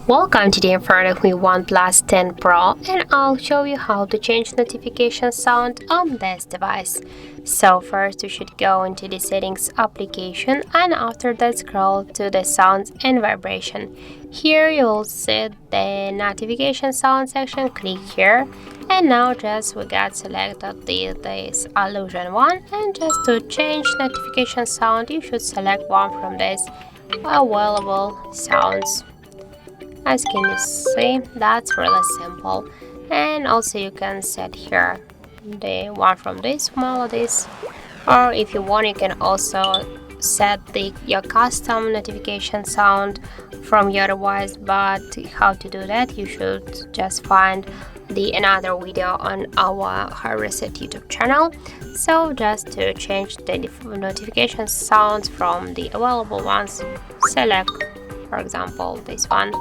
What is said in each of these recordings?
Welcome today in front of me OnePlus 10 Pro, and I'll show you how to change notification sound on this device. So first you should go into the settings application, and after that scroll to the sounds and vibration. Here you'll see the notification sound section. Click here, and now just we got selected this illusion one, and just to change notification sound you should select one from this available sounds. As can you see, that's really simple. And also you can set here the one from this melodies, or if you want you can also set your custom notification sound from your device. But how to do that, you should just find another video on our HardReset YouTube channel. So just to change the notification sounds from the available ones, select for example this one,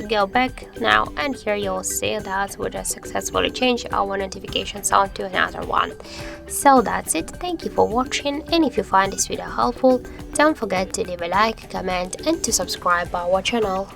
go back now, and here you'll see that we just successfully changed our notification sound to another one. So that's it. Thank you for watching, and if you find this video helpful, don't forget to leave a like, comment and to subscribe our channel.